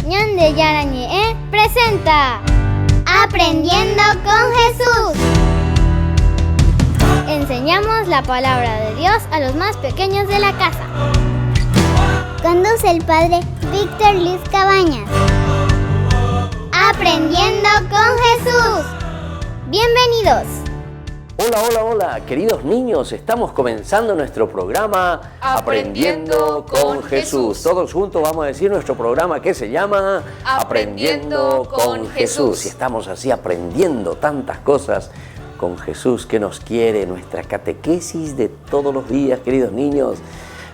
Ñande Yarañe presenta Aprendiendo con Jesús. Enseñamos la palabra de Dios a los más pequeños de la casa. Conduce el padre Víctor Luis Cabañas. Aprendiendo con Jesús. Bienvenidos. Hola, queridos niños, estamos comenzando nuestro programa Aprendiendo con Jesús. Todos juntos vamos a decir nuestro programa que se llama Aprendiendo con Jesús. Y estamos así aprendiendo tantas cosas con Jesús que nos quiere, nuestra catequesis de todos los días, queridos niños.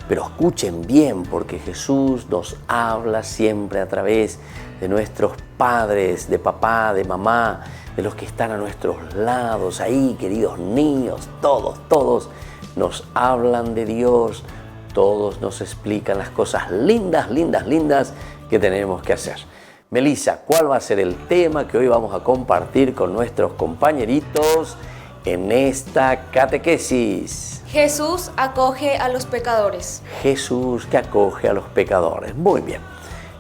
Pero escuchen bien, porque Jesús nos habla siempre a través de nuestros padres, de papá, de mamá, de los que están a nuestros lados, ahí, queridos niños, todos nos hablan de Dios, todos nos explican las cosas lindas que tenemos que hacer. Melissa, ¿cuál va a ser el tema que hoy vamos a compartir con nuestros compañeritos en esta catequesis? Jesús acoge a los pecadores. Jesús que acoge a los pecadores. Muy bien.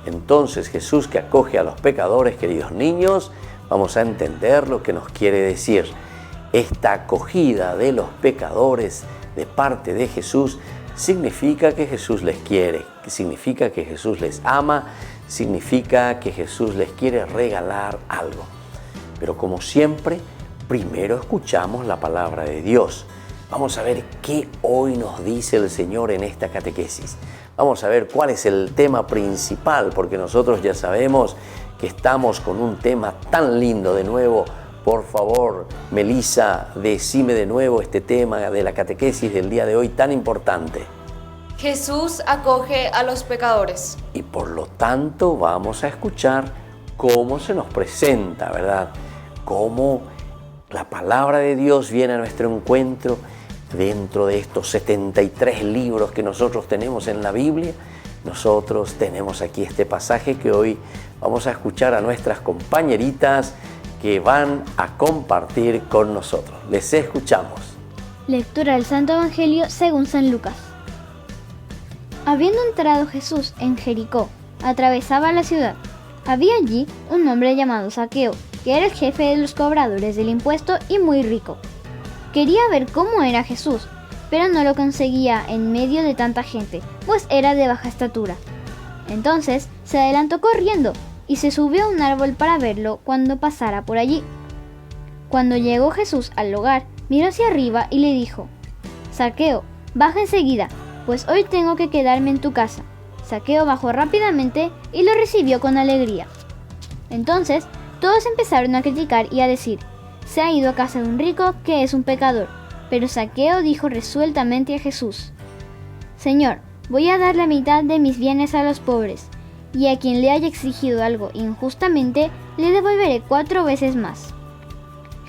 Entonces, Jesús que acoge a los pecadores, queridos niños, vamos a entender lo que nos quiere decir. Esta acogida de los pecadores de parte de Jesús significa que Jesús les quiere, significa que Jesús les ama, significa que Jesús les quiere regalar algo. Pero como siempre, primero escuchamos la palabra de Dios. Vamos a ver qué hoy nos dice el Señor en esta catequesis. Vamos a ver cuál es el tema principal, porque nosotros ya sabemos que estamos con un tema tan lindo. De nuevo, por favor, Melissa, decime de nuevo este tema de la catequesis del día de hoy tan importante. Jesús acoge a los pecadores. Y por lo tanto vamos a escuchar cómo se nos presenta, ¿verdad? Cómo la palabra de Dios viene a nuestro encuentro dentro de estos 73 libros que nosotros tenemos en la Biblia. Nosotros tenemos aquí este pasaje que hoy vamos a escuchar a nuestras compañeritas que van a compartir con nosotros. Les escuchamos. Lectura del Santo Evangelio según San Lucas. Habiendo entrado Jesús en Jericó, atravesaba la ciudad. Había allí un hombre llamado Zaqueo, que era el jefe de los cobradores del impuesto y muy rico. Quería ver cómo era Jesús, pero no lo conseguía en medio de tanta gente, pues era de baja estatura. Entonces se adelantó corriendo y se subió a un árbol para verlo cuando pasara por allí. Cuando llegó Jesús al lugar, miró hacia arriba y le dijo: Zaqueo, baja enseguida, pues hoy tengo que quedarme en tu casa. Zaqueo bajó rápidamente y lo recibió con alegría. Entonces todos empezaron a criticar y a decir: se ha ido a casa de un rico que es un pecador. Pero Zaqueo dijo resueltamente a Jesús: Señor, voy a dar la mitad de mis bienes a los pobres, y a quien le haya exigido algo injustamente, le devolveré 4 veces más.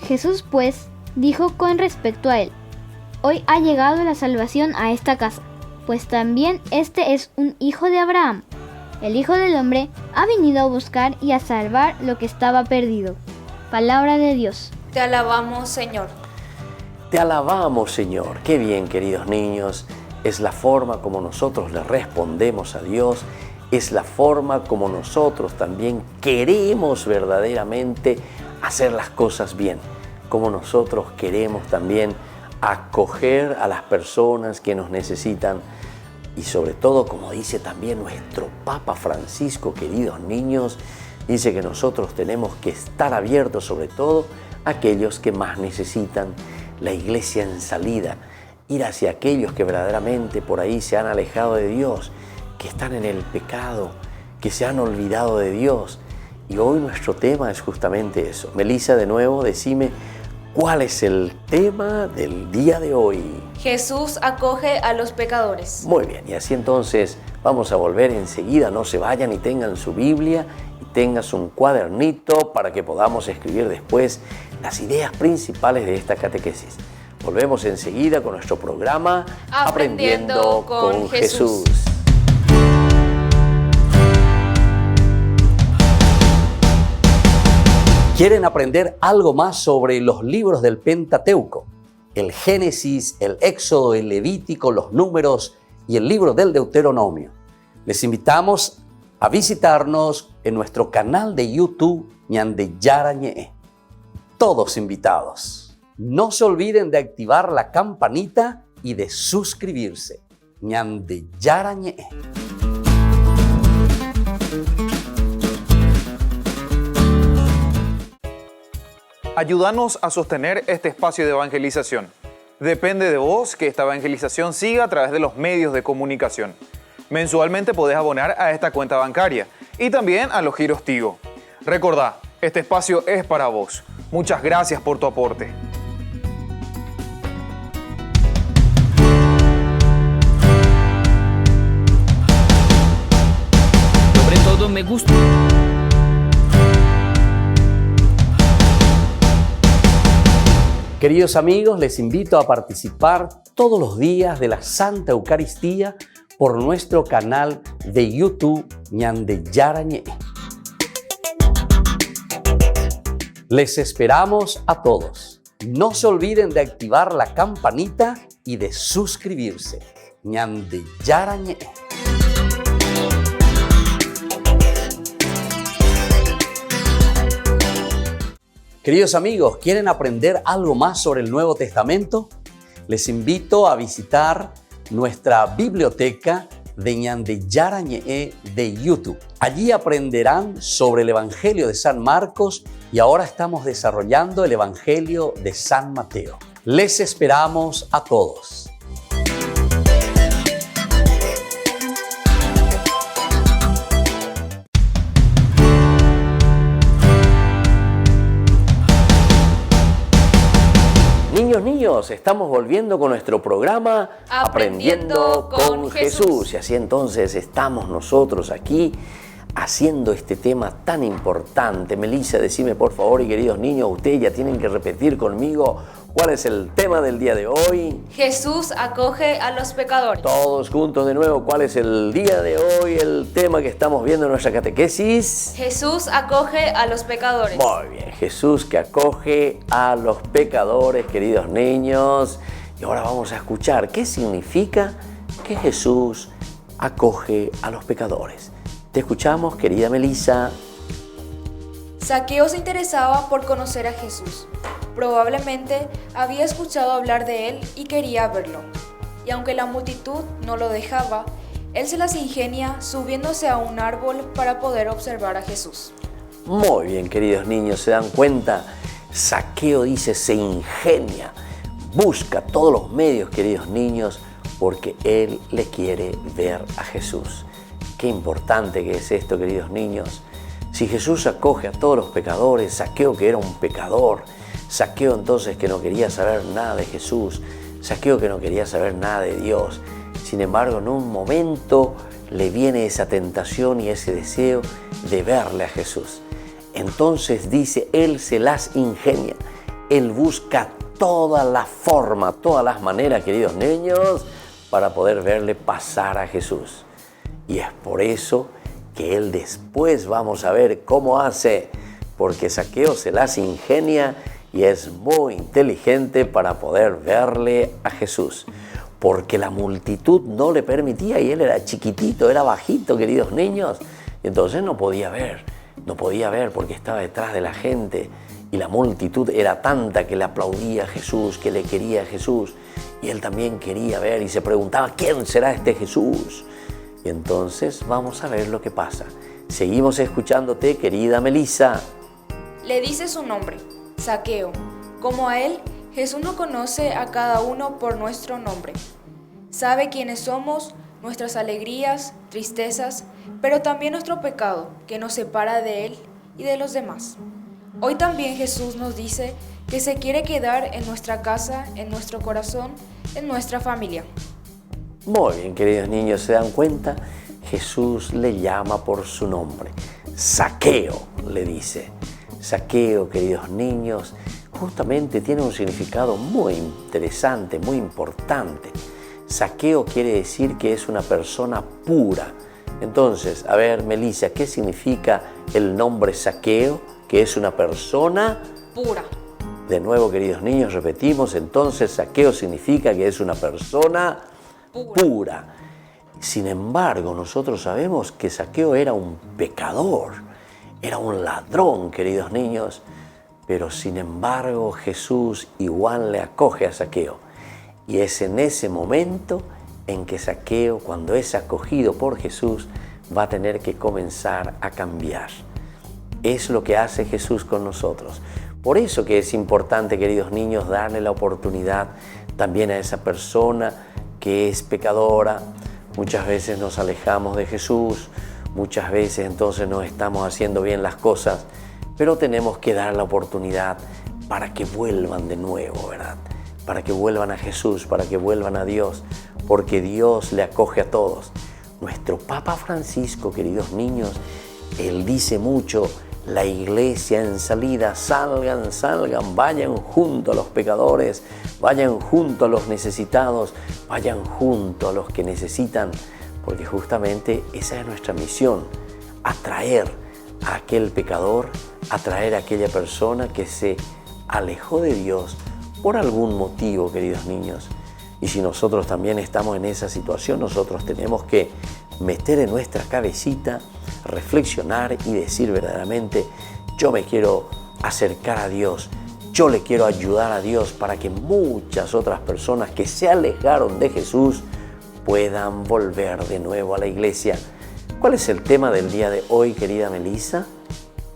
Jesús, pues, dijo con respecto a él: hoy ha llegado la salvación a esta casa, pues también este es un hijo de Abraham. El Hijo del Hombre ha venido a buscar y a salvar lo que estaba perdido. Palabra de Dios. Te alabamos, Señor. Te alabamos, Señor. Qué bien, queridos niños. Es la forma como nosotros le respondemos a Dios. Es la forma como nosotros también queremos verdaderamente hacer las cosas bien. Como nosotros queremos también acoger a las personas que nos necesitan. Y sobre todo, como dice también nuestro Papa Francisco, queridos niños, dice que nosotros tenemos que estar abiertos sobre todo a aquellos que más necesitan. La iglesia en salida, ir hacia aquellos que verdaderamente por ahí se han alejado de Dios, que están en el pecado, que se han olvidado de Dios. Y hoy nuestro tema es justamente eso. Melissa, de nuevo, decime, ¿cuál es el tema del día de hoy? Jesús acoge a los pecadores. Muy bien, y así entonces vamos a volver enseguida. No se vayan y tengan su Biblia y tengas un cuadernito para que podamos escribir después las ideas principales de esta catequesis. Volvemos enseguida con nuestro programa Aprendiendo con Jesús. ¿Quieren aprender algo más sobre los libros del Pentateuco? El Génesis, el Éxodo, el Levítico, los Números y el libro del Deuteronomio. Les invitamos a visitarnos en nuestro canal de YouTube Ñande Yarañe. Todos invitados. No se olviden de activar la campanita y de suscribirse. Ñande Yarañe. Ayúdanos a sostener este espacio de evangelización. Depende de vos que esta evangelización siga a través de los medios de comunicación. Mensualmente podés abonar a esta cuenta bancaria y también a los giros Tigo. Recordá, este espacio es para vos. Muchas gracias por tu aporte. Sobre todo me gusta. Queridos amigos, les invito a participar todos los días de la Santa Eucaristía por nuestro canal de YouTube Ñande Yarañe. Les esperamos a todos. No se olviden de activar la campanita y de suscribirse. Ñande Yarañe. Queridos amigos, ¿quieren aprender algo más sobre el Nuevo Testamento? Les invito a visitar nuestra biblioteca de Ñande Yarañe de YouTube. Allí aprenderán sobre el Evangelio de San Marcos y ahora estamos desarrollando el Evangelio de San Mateo. Les esperamos a todos. Niños, estamos volviendo con nuestro programa Aprendiendo con Jesús. Y así entonces estamos nosotros aquí haciendo este tema tan importante. Melissa, decime por favor, y queridos niños, ustedes ya tienen que repetir conmigo cuál es el tema del día de hoy. Jesús acoge a los pecadores. Todos juntos de nuevo, ¿cuál es el día de hoy, el tema que estamos viendo en nuestra catequesis? Jesús acoge a los pecadores. Muy bien, Jesús que acoge a los pecadores, queridos niños. Y ahora vamos a escuchar qué significa que Jesús acoge a los pecadores. Te escuchamos, querida Melissa. Zaqueo se interesaba por conocer a Jesús. Probablemente había escuchado hablar de él y quería verlo. Y aunque la multitud no lo dejaba, él se las ingenia subiéndose a un árbol para poder observar a Jesús. Muy bien, queridos niños, ¿se dan cuenta? Zaqueo dice, se ingenia, busca todos los medios, queridos niños, porque él le quiere ver a Jesús. Qué importante que es esto, queridos niños. Si Jesús acoge a todos los pecadores, Zaqueo que era un pecador, Zaqueo entonces que no quería saber nada de Jesús, Zaqueo que no quería saber nada de Dios. Sin embargo, en un momento le viene esa tentación y ese deseo de verle a Jesús. Entonces dice, él se las ingenia, él busca toda la forma, todas las maneras, queridos niños, para poder verle pasar a Jesús. Y es por eso que él después vamos a ver cómo hace, porque Zaqueo se las ingenia y es muy inteligente para poder verle a Jesús. Porque la multitud no le permitía y él era chiquitito, era bajito, queridos niños. Y entonces no podía ver porque estaba detrás de la gente. Y la multitud era tanta que le aplaudía a Jesús, que le quería a Jesús. Y él también quería ver y se preguntaba, ¿quién será este Jesús? Y entonces vamos a ver lo que pasa. Seguimos escuchándote, querida Melissa. Le dice su nombre, Zaqueo. Como a él, Jesús no conoce a cada uno por nuestro nombre. Sabe quiénes somos, nuestras alegrías, tristezas, pero también nuestro pecado, que nos separa de él y de los demás. Hoy también Jesús nos dice que se quiere quedar en nuestra casa, en nuestro corazón, en nuestra familia. Muy bien, queridos niños, ¿se dan cuenta? Jesús le llama por su nombre. Zaqueo, le dice. Zaqueo, queridos niños, justamente tiene un significado muy interesante, muy importante. Zaqueo quiere decir que es una persona pura. Entonces, a ver, Melissa, ¿qué significa el nombre Zaqueo? Que es una persona pura. De nuevo, queridos niños, repetimos. Entonces, Zaqueo significa que es una persona pura. Sin embargo, nosotros sabemos que Zaqueo era un pecador, era un ladrón, queridos niños, pero sin embargo Jesús igual le acoge a Zaqueo. Y es en ese momento en que Zaqueo, cuando es acogido por Jesús, va a tener que comenzar a cambiar. Es lo que hace Jesús con nosotros. Por eso que es importante, queridos niños, darle la oportunidad también a esa persona que es pecadora. Muchas veces nos alejamos de Jesús, muchas veces entonces no estamos haciendo bien las cosas, pero tenemos que dar la oportunidad para que vuelvan de nuevo, ¿verdad? Para que vuelvan a Jesús, para que vuelvan a Dios, porque Dios le acoge a todos. Nuestro Papa Francisco, queridos niños, él dice mucho: la iglesia en salida, salgan, salgan, vayan junto a los pecadores, vayan junto a los necesitados, vayan junto a los que necesitan, porque justamente esa es nuestra misión, atraer a aquel pecador, atraer a aquella persona que se alejó de Dios por algún motivo, queridos niños. Y si nosotros también estamos en esa situación, nosotros tenemos que meter en nuestra cabecita, reflexionar y decir verdaderamente: yo me quiero acercar a Dios, yo le quiero ayudar a Dios para que muchas otras personas que se alejaron de Jesús puedan volver de nuevo a la iglesia. ¿Cuál es el tema del día de hoy, querida Melissa?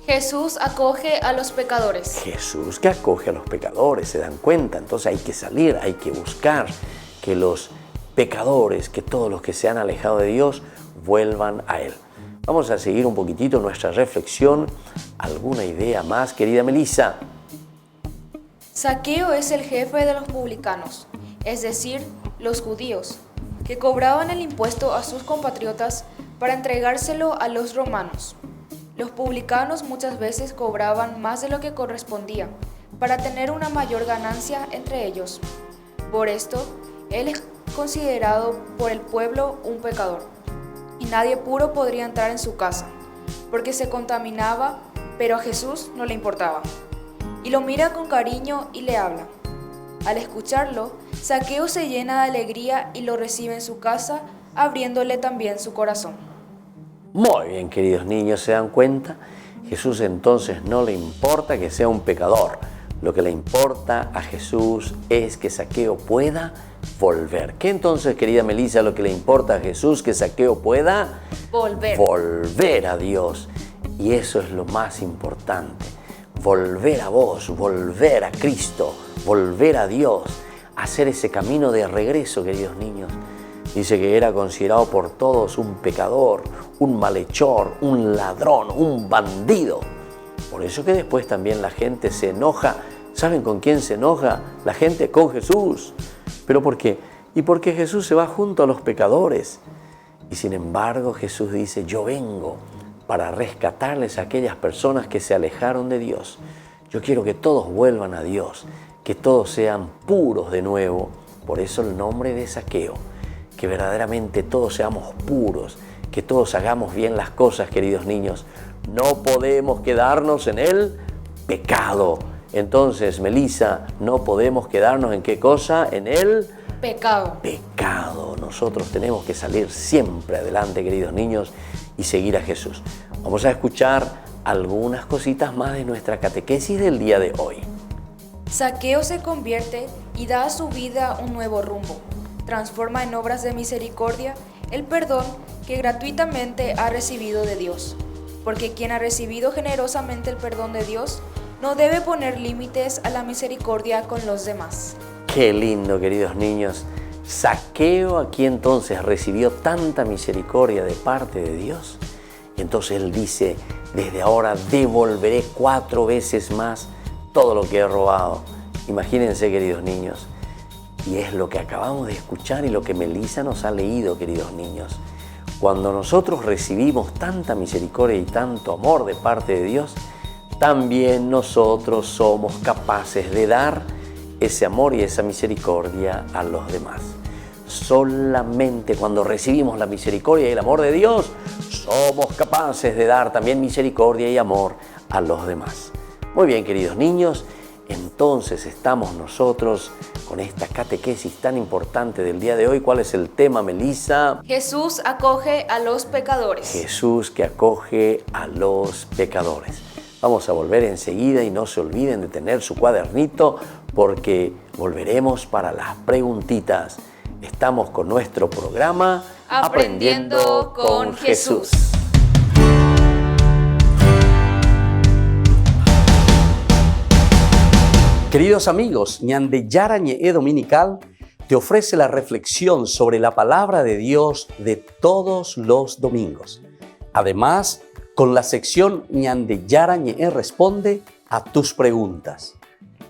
Jesús acoge a los pecadores. Jesús que acoge a los pecadores, ¿se dan cuenta? Entonces hay que salir, hay que buscar que los pecadores, que todos los que se han alejado de Dios, vuelvan a Él. Vamos a seguir un poquitito nuestra reflexión. ¿Alguna idea más, querida Melissa? Zaqueo es el jefe de los publicanos, es decir, los judíos, que cobraban el impuesto a sus compatriotas para entregárselo a los romanos. Los publicanos muchas veces cobraban más de lo que correspondía para tener una mayor ganancia entre ellos. Por esto, él es considerado por el pueblo un pecador, y nadie puro podría entrar en su casa, porque se contaminaba, pero a Jesús no le importaba. Y lo mira con cariño y le habla. Al escucharlo, Zaqueo se llena de alegría y lo recibe en su casa, abriéndole también su corazón. Muy bien, queridos niños, ¿se dan cuenta? Jesús entonces no le importa que sea un pecador. Lo que le importa a Jesús es que Zaqueo pueda volver. ¿Qué entonces, querida Melissa, lo que le importa a Jesús? Que Zaqueo pueda volver a Dios. Y eso es lo más importante. Volver a vos, volver a Cristo, volver a Dios. Hacer ese camino de regreso, queridos niños. Dice que era considerado por todos un pecador, un malhechor, un ladrón, un bandido. Por eso que después también la gente se enoja. ¿Saben con quién se enoja la gente? Con Jesús. ¿Pero por qué? Y porque Jesús se va junto a los pecadores. Y sin embargo Jesús dice: yo vengo para rescatarles a aquellas personas que se alejaron de Dios. Yo quiero que todos vuelvan a Dios, que todos sean puros de nuevo. Por eso el nombre de Zaqueo. Que verdaderamente todos seamos puros, que todos hagamos bien las cosas, queridos niños. No podemos quedarnos en el pecado. Entonces, Melissa, no podemos quedarnos en qué cosa, en el pecado. Nosotros tenemos que salir siempre adelante, queridos niños, y seguir a Jesús. Vamos a escuchar algunas cositas más de nuestra catequesis del día de hoy. Zaqueo se convierte y da a su vida un nuevo rumbo. Transforma en obras de misericordia el perdón que gratuitamente ha recibido de Dios. Porque quien ha recibido generosamente el perdón de Dios no debe poner límites a la misericordia con los demás. Qué lindo, queridos niños. Zaqueo aquí entonces recibió tanta misericordia de parte de Dios. Y entonces él dice: desde ahora devolveré 4 veces más todo lo que he robado. Imagínense, queridos niños. Y es lo que acabamos de escuchar y lo que Melissa nos ha leído, queridos niños. Cuando nosotros recibimos tanta misericordia y tanto amor de parte de Dios, también nosotros somos capaces de dar ese amor y esa misericordia a los demás. Solamente cuando recibimos la misericordia y el amor de Dios, somos capaces de dar también misericordia y amor a los demás. Muy bien, queridos niños. entonces estamos nosotros con esta catequesis tan importante del día de hoy. ¿Cuál es el tema, Melissa? Jesús acoge a los pecadores. Jesús que acoge a los pecadores. Vamos a volver enseguida y no se olviden de tener su cuadernito porque volveremos para las preguntitas. Estamos con nuestro programa Aprendiendo con Jesús. Queridos amigos, Ñande Yarañe Dominical te ofrece la reflexión sobre la palabra de Dios de todos los domingos. Además, con la sección Ñande Yarañe responde a tus preguntas.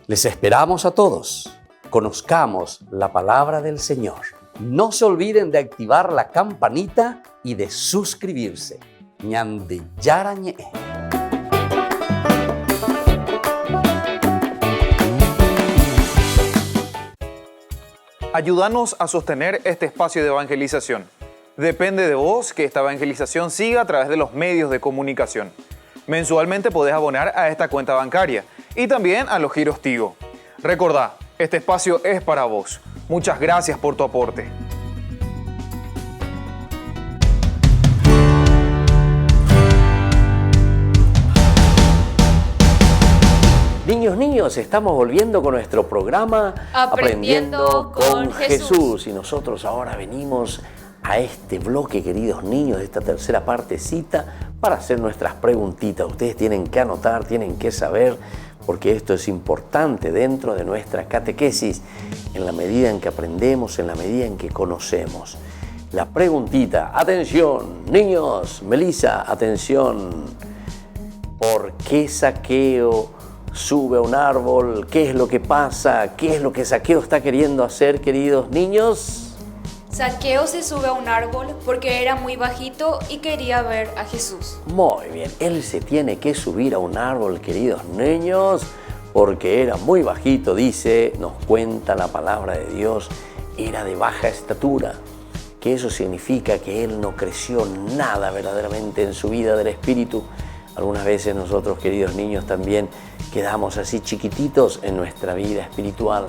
Les esperamos a todos. Conozcamos la palabra del Señor. No se olviden de activar la campanita y de suscribirse. Ñande Yarañe. Ayúdanos a sostener este espacio de evangelización. Depende de vos que esta evangelización siga a través de los medios de comunicación. Mensualmente podés abonar a esta cuenta bancaria y también a los giros Tigo. Recordá, este espacio es para vos. Muchas gracias por tu aporte. Niños, estamos volviendo con nuestro programa Aprendiendo con Jesús. Y nosotros ahora venimos a este bloque, queridos niños, de esta tercera partecita para hacer nuestras preguntitas. Ustedes tienen que anotar, tienen que saber, porque esto es importante dentro de nuestra catequesis, en la medida en que aprendemos, en la medida en que conocemos. La preguntita, atención, niños, Melissa, atención. ¿Por qué Zaqueo sube a un árbol? ¿Qué es lo que pasa? ¿Qué es lo que Zaqueo está queriendo hacer, queridos niños? Zaqueo se sube a un árbol porque era muy bajito y quería ver a Jesús. Muy bien, él se tiene que subir a un árbol, queridos niños, porque era muy bajito, dice, nos cuenta la palabra de Dios, era de baja estatura, que eso significa que él no creció nada verdaderamente en su vida del espíritu. Algunas veces nosotros, queridos niños, también quedamos así chiquititos en nuestra vida espiritual.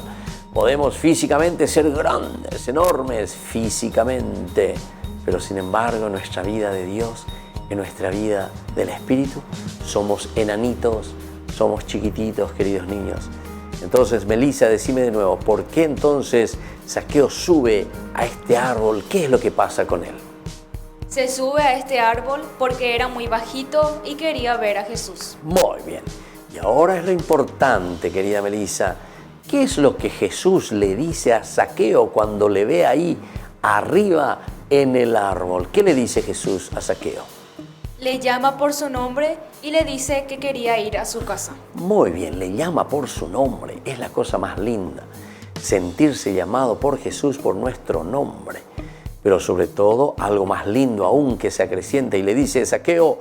Podemos físicamente ser grandes, enormes físicamente, pero sin embargo en nuestra vida de Dios, en nuestra vida del Espíritu, somos enanitos, somos chiquititos, queridos niños. Entonces, Melissa, decime de nuevo, ¿por qué entonces Zaqueo sube a este árbol? ¿Qué es lo que pasa con él? Se sube a este árbol porque era muy bajito y quería ver a Jesús. Muy bien. Y ahora es lo importante, querida Melissa. ¿Qué es lo que Jesús le dice a Zaqueo cuando le ve ahí arriba en el árbol? ¿Qué le dice Jesús a Zaqueo? Le llama por su nombre y le dice que quería ir a su casa. Muy bien, le llama por su nombre. Es la cosa más linda, sentirse llamado por Jesús por nuestro nombre. Pero sobre todo, algo más lindo aún que se acrecienta y le dice, Zaqueo,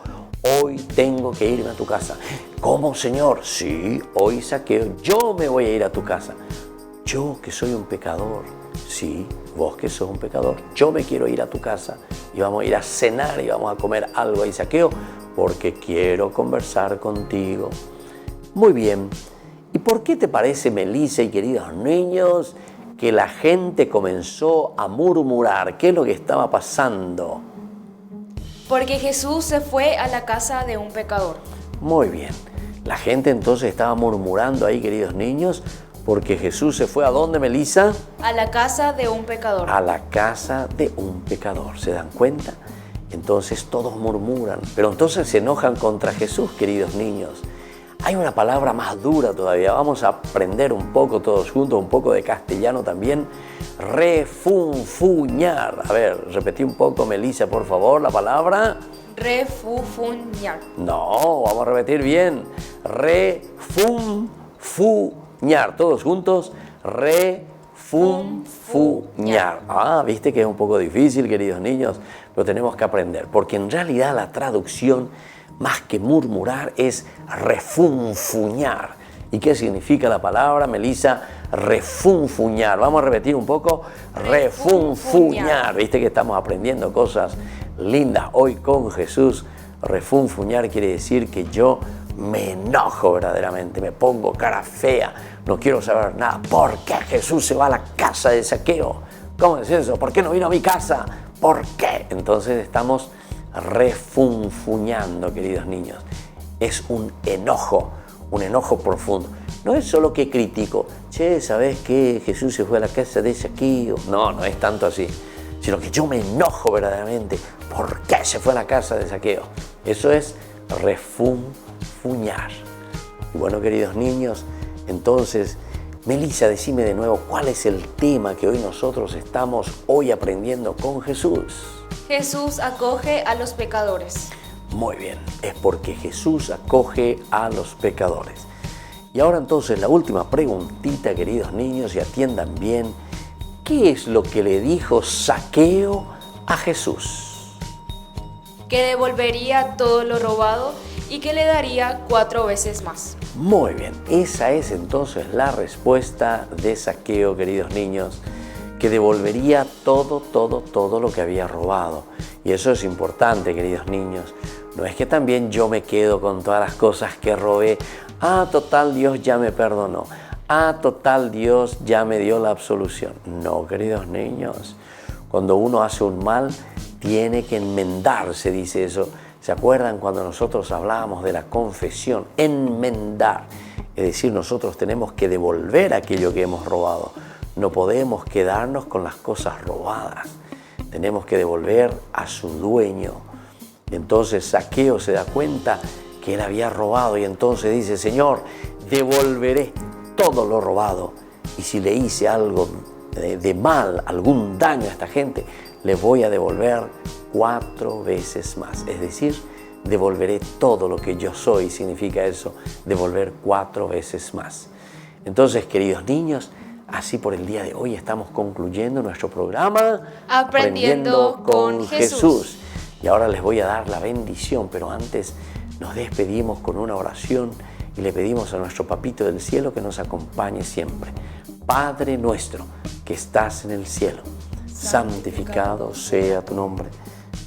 hoy tengo que irme a tu casa. ¿Cómo, Señor? Sí, hoy, Zaqueo, yo me voy a ir a tu casa. Yo que soy un pecador. Sí, vos que sos un pecador. Yo me quiero ir a tu casa y vamos a ir a cenar y vamos a comer algo ahí, Zaqueo, porque quiero conversar contigo. Muy bien. ¿Y por qué te parece, Melissa y queridos niños, que la gente comenzó a murmurar? ¿Qué es lo que estaba pasando? Porque Jesús se fue a la casa de un pecador. Muy bien. La gente entonces estaba murmurando ahí, queridos niños, porque Jesús se fue ¿a dónde, Melissa? A la casa de un pecador. A la casa de un pecador. ¿Se dan cuenta? Entonces todos murmuran, pero entonces se enojan contra Jesús, queridos niños. Hay una palabra más dura todavía. Vamos a aprender un poco todos juntos, un poco de castellano también. Refunfuñar. A ver, repetí un poco, Melissa, por favor, la palabra. Refunfuñar. No, vamos a repetir bien. Refunfuñar. Todos juntos. Refunfuñar. Ah, viste que es un poco difícil, queridos niños, pero tenemos que aprender, porque en realidad la traducción, más que murmurar, es refunfuñar. ¿Y qué significa la palabra, Melissa? Refunfuñar. Vamos a repetir un poco. Refunfuñar. Viste que estamos aprendiendo cosas lindas hoy con Jesús. Refunfuñar quiere decir que yo me enojo verdaderamente, me pongo cara fea, no quiero saber nada. ¿Por qué Jesús se va a la casa de Zaqueo? ¿Cómo es eso? ¿Por qué no vino a mi casa? ¿Por qué? Entonces estamos refunfuñando, queridos niños. Es un enojo profundo. No es solo que critico, che, ¿sabés qué? Jesús se fue a la casa de Zaqueo. No, no es tanto así, sino que yo me enojo verdaderamente. ¿Por qué se fue a la casa de Zaqueo? Eso es refunfuñar. Y bueno, queridos niños, entonces, Melissa, decime de nuevo, ¿cuál es el tema que hoy nosotros estamos aprendiendo con Jesús? Jesús acoge a los pecadores. Muy bien, es porque Jesús acoge a los pecadores. Y ahora entonces la última preguntita, queridos niños, y atiendan bien, ¿qué es lo que le dijo Zaqueo a Jesús? Que devolvería todo lo robado y que le daría 4 veces más. Muy bien, esa es entonces la respuesta de Zaqueo, queridos niños, que devolvería todo lo que había robado. Y eso es importante, queridos niños. No es que también yo me quedo con todas las cosas que robé. Ah, total, Dios ya me perdonó. Ah, total, Dios ya me dio la absolución. No, queridos niños. Cuando uno hace un mal, tiene que enmendarse, dice eso. ¿Se acuerdan cuando nosotros hablábamos de la confesión? Enmendar. Es decir, nosotros tenemos que devolver aquello que hemos robado. No podemos quedarnos con las cosas robadas. Tenemos que devolver a su dueño. Entonces Zaqueo se da cuenta que él había robado y entonces dice, Señor, devolveré todo lo robado. Y si le hice algo de mal, algún daño a esta gente, le voy a devolver 4 veces más. Es decir, devolveré todo lo que yo soy, significa eso, devolver 4 veces más. Entonces, queridos niños, así por el día de hoy estamos concluyendo nuestro programa Aprendiendo con Jesús. Y ahora les voy a dar la bendición, pero antes nos despedimos con una oración y le pedimos a nuestro Papito del Cielo que nos acompañe siempre. Padre nuestro que estás en el cielo, santificado sea tu nombre.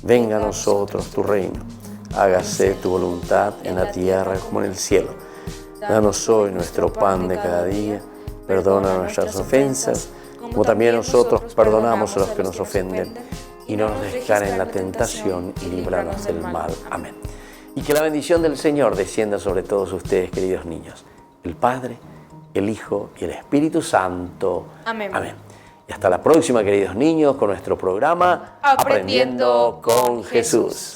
Venga a nosotros tu reino. Hágase tu voluntad en la tierra como en el cielo. Danos hoy nuestro pan de cada día. Perdona nuestras ofensas, como también nosotros perdonamos a los que nos ofenden. Y no nos dejes caer en la tentación y líbranos del mal. Amén. Y que la bendición del Señor descienda sobre todos ustedes, queridos niños. El Padre, el Hijo y el Espíritu Santo. Amén. Amén. Y hasta la próxima, queridos niños, con nuestro programa Aprendiendo con Jesús.